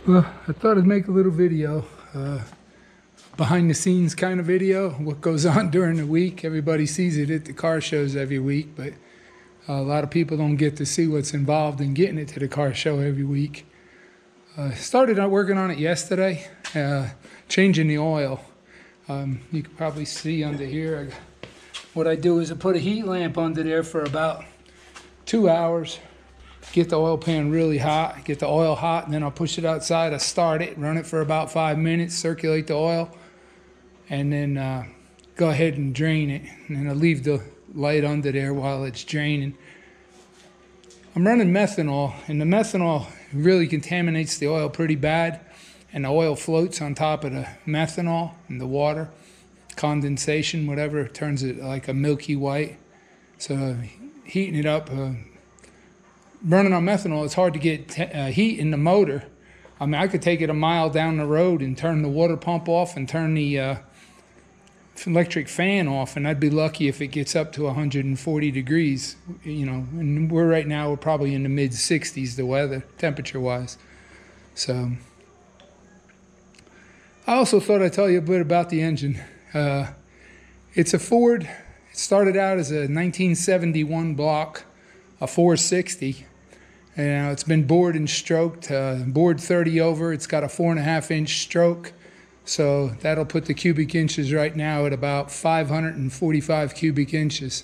Well, I thought I'd make a little video, behind the scenes kind of video, what goes on during the week. Everybody sees it at the car shows every week, but a lot of people don't get to see what's involved in getting it to the car show every week. Started out working on it yesterday, changing the oil. You can probably see under here, what I do is I put a heat lamp under there for about 2 hours. Get the oil pan really hot, get the oil hot, and then I'll push it outside. I start it, run it for about 5 minutes, circulate the oil, and then go ahead and drain it. And then I leave the light under there while it's draining. I'm running methanol, and the methanol really contaminates the oil pretty bad, and the oil floats on top of the methanol and the water. Condensation, whatever, turns it like a milky white. So heating it up, running on methanol, it's hard to get heat in the motor. I mean, I could take it a mile down the road and turn the water pump off and turn the electric fan off, and I'd be lucky if it gets up to 140 degrees, you know, and we're probably in the mid 60s, the weather, temperature-wise. So I also thought I'd tell you a bit about the engine. It's a Ford. It started out as a 1971 block, a 460. And it's been bored and stroked, bored 30 over. It's got a 4.5-inch stroke. So that'll put the cubic inches right now at about 545 cubic inches.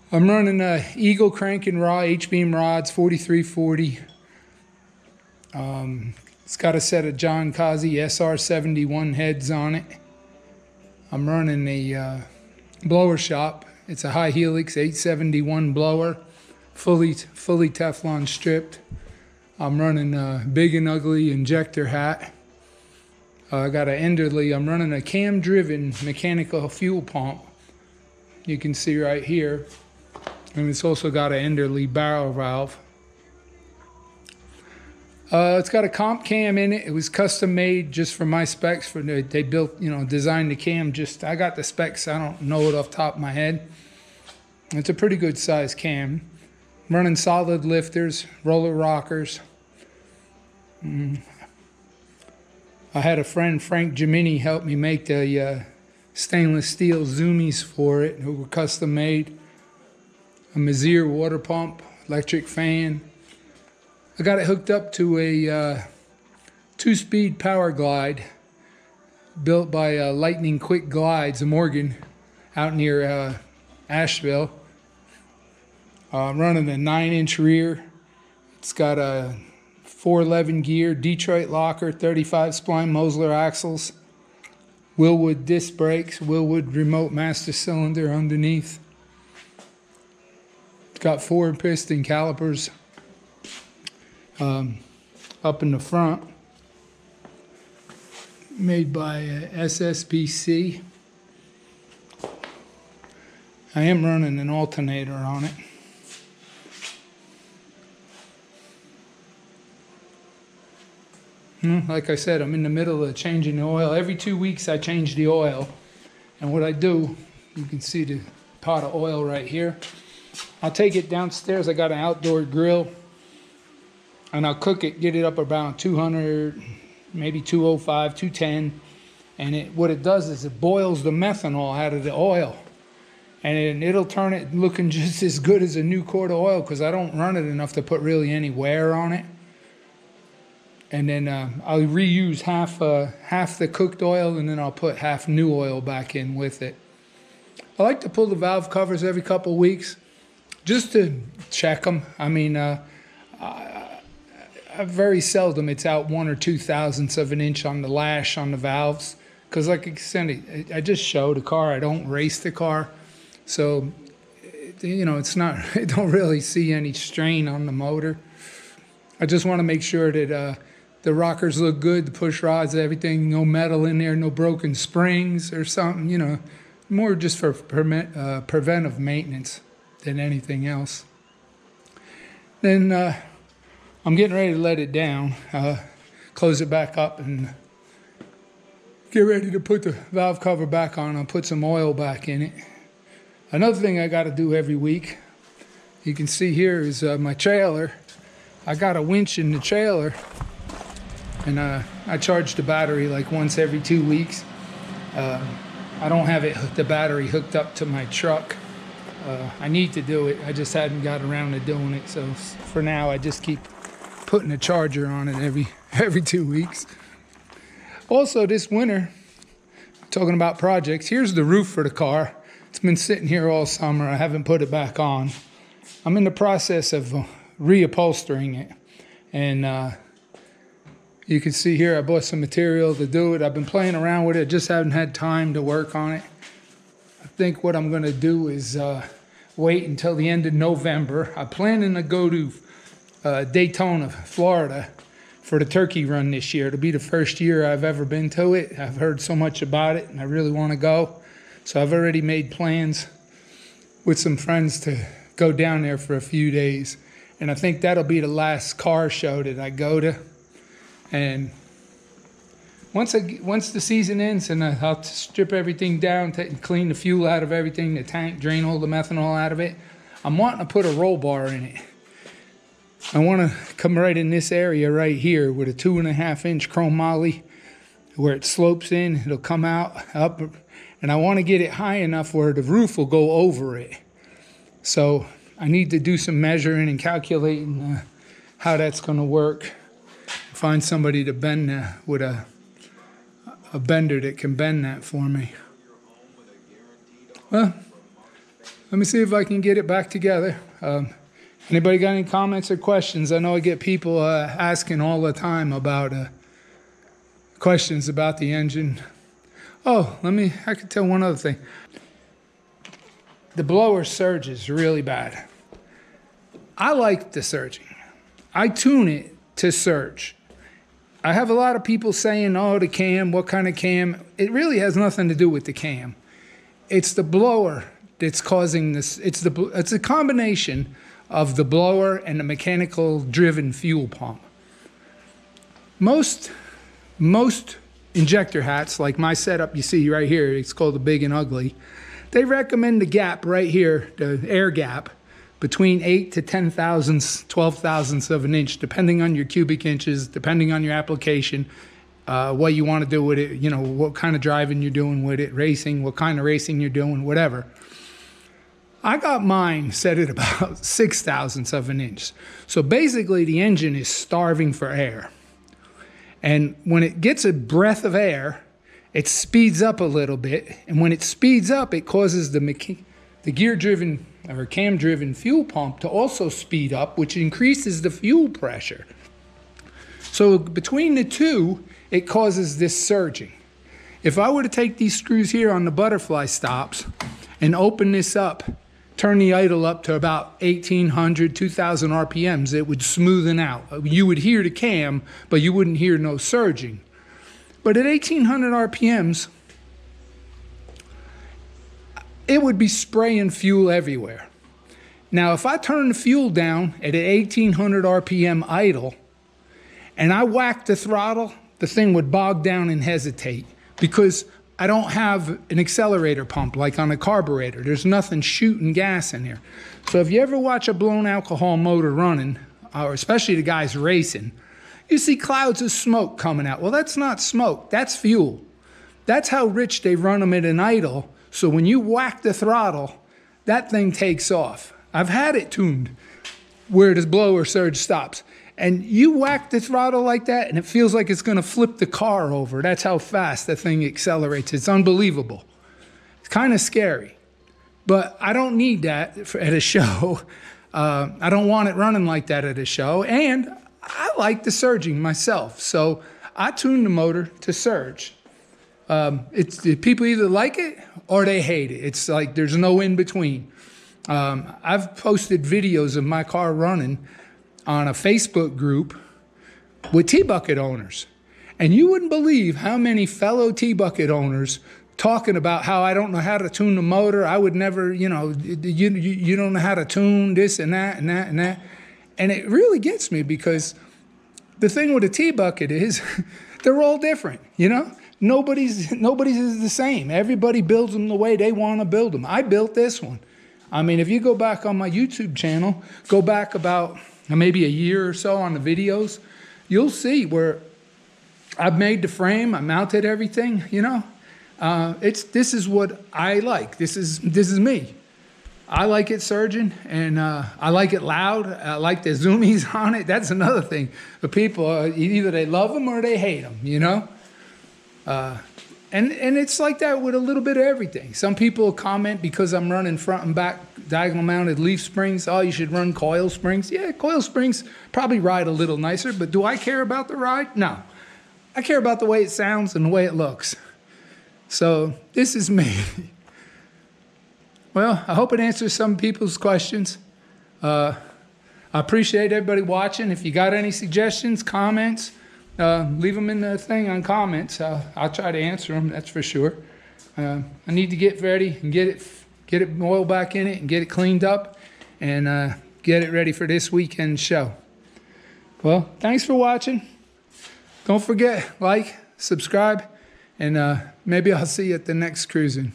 I'm running Eagle crank and rod, H-beam rods, 4340. It's got a set of John Kazi SR71 heads on it. I'm running a blower shop. It's a high helix 871 blower. Fully Teflon stripped. I'm running a Big and Ugly injector hat. I got an Enderle. I'm running a cam-driven mechanical fuel pump. You can see right here. And it's also got an Enderle barrel valve. It's got a comp cam in it. It was custom made just for my specs. They built, designed the cam. I got the specs. I don't know it off the top of my head. It's a pretty good size cam. Running solid lifters, roller rockers. I had a friend, Frank Gemini, help me make the stainless steel zoomies for it, who were custom made. A Mazir water pump, electric fan. I got it hooked up to a 2-speed power glide built by Lightning Quick Glides, Morgan, out near Asheville. Running a 9-inch rear. It's got a 411 gear, Detroit locker, 35 spline Mosler axles, Wilwood disc brakes, Wilwood remote master cylinder underneath. It's got 4 piston calipers up in the front, made by SSPC. I am running an alternator on it. Like I said, I'm in the middle of changing the oil. Every 2 weeks I change the oil. And what I do, you can see the pot of oil right here. I'll take it downstairs. I got an outdoor grill. And I'll cook it, get it up around 200, maybe 205, 210. And what it does is it boils the methanol out of the oil. And it'll turn it looking just as good as a new quart of oil, because I don't run it enough to put really any wear on it. And then I'll reuse half the cooked oil, and then I'll put half new oil back in with it. I like to pull the valve covers every couple of weeks just to check them. I mean, very seldom it's out 1 or 2 thousandths of an inch on the lash on the valves, because like I said, I just show the car. I don't race the car, so it's not. I don't really see any strain on the motor. I just want to make sure that the rockers look good, the push rods, everything, no metal in there, no broken springs or something, more just for preventive maintenance than anything else. Then I'm getting ready to let it down, close it back up, and get ready to put the valve cover back on. I'll put some oil back in it. Another thing I got to do every week, you can see here, is my trailer. I got a winch in the trailer, and I charge the battery like once every 2 weeks. I don't have the battery hooked up to my truck. I need to do it. I just hadn't got around to doing it. So for now, I just keep putting a charger on it every 2 weeks. Also, this winter, talking about projects, here's the roof for the car. It's been sitting here all summer. I haven't put it back on. I'm in the process of reupholstering it. And you can see here I bought some material to do it. I've been playing around with it. Just haven't had time to work on it. I think what I'm going to do is wait until the end of November. I'm planning to go to Daytona, Florida for the turkey run this year. It'll be the first year I've ever been to it. I've heard so much about it and I really want to go. So I've already made plans with some friends to go down there for a few days. And I think that'll be the last car show that I go to. And once the season ends and I'll strip everything down, clean the fuel out of everything, the tank, drain all the methanol out of it, I'm wanting to put a roll bar in it. I want to come right in this area right here with a 2.5-inch chromoly where it slopes in, it'll come out up, and I want to get it high enough where the roof will go over it. So I need to do some measuring and calculating how that's going to work. Find somebody to bend that with a bender that can bend that for me. Well, let me see if I can get it back together. Anybody got any comments or questions? I know I get people asking all the time about questions about the engine. Oh, I could tell one other thing. The blower surges really bad. I like the surging. I tune it to surge. I have a lot of people saying, oh, the cam, what kind of cam? It really has nothing to do with the cam. It's the blower that's causing this. It's a combination of the blower and the mechanical driven fuel pump. Most injector hats, like my setup you see right here, it's called the Big and Ugly, they recommend the gap right here, the air gap, between 8 to 10 thousandths, 12 thousandths of an inch, depending on your cubic inches, depending on your application, what you want to do with it, you know, what kind of driving you're doing with it, racing, what kind of racing you're doing, whatever. I got mine set at about 6 thousandths of an inch. So basically the engine is starving for air. And when it gets a breath of air, it speeds up a little bit. And when it speeds up, it causes the gear-driven or cam-driven fuel pump to also speed up, which increases the fuel pressure. So between the two, it causes this surging. If I were to take these screws here on the butterfly stops and open this up, turn the idle up to about 1,800, 2,000 RPMs, it would smoothen out. You would hear the cam, but you wouldn't hear no surging. But at 1,800 RPMs, it would be spraying fuel everywhere. Now, if I turn the fuel down at an 1,800 RPM idle, and I whack the throttle, the thing would bog down and hesitate because I don't have an accelerator pump like on a carburetor. There's nothing shooting gas in here. So if you ever watch a blown alcohol motor running, or especially the guys racing, you see clouds of smoke coming out. Well, that's not smoke, that's fuel. That's how rich they run them at an idle. So when you whack the throttle, that thing takes off. I've had it tuned where the blower surge stops. And you whack the throttle like that, and it feels like it's going to flip the car over. That's how fast that thing accelerates. It's unbelievable. It's kind of scary. But I don't need that at a show. I don't want it running like that at a show. And I like the surging myself. So I tune the motor to surge. People either like it or they hate it. It's like there's no in between. I've posted videos of my car running on a Facebook group with T-Bucket owners. And you wouldn't believe how many fellow T-Bucket owners talking about how I don't know how to tune the motor. I would never, you don't know how to tune this and that and that and that. And it really gets me because the thing with a T-Bucket is they're all different, Nobody's is the same. Everybody builds them the way they want to build them. I built this one. I mean, if you go back on my YouTube channel, go back about maybe a year or so on the videos, you'll see where I've made the frame. I mounted everything. You know, this is what I like. This is me. I like it surging, and I like it loud. I like the zoomies on it. That's another thing. The people, either they love them or they hate them, you know? And it's like that with a little bit of everything. Some people comment because I'm running front and back diagonal mounted leaf springs. Oh, you should run coil springs. Yeah, coil springs probably ride a little nicer, but do I care about the ride? No. I care about the way it sounds and the way it looks. So this is me. Well, I hope it answers some people's questions. I appreciate everybody watching. If you got any suggestions, comments, leave them in the thing on comments. I'll try to answer them, that's for sure. I need to get ready and get it oil back in it and get it cleaned up and get it ready for this weekend show. Well, thanks for watching. Don't forget, like, subscribe, and maybe I'll see you at the next cruising.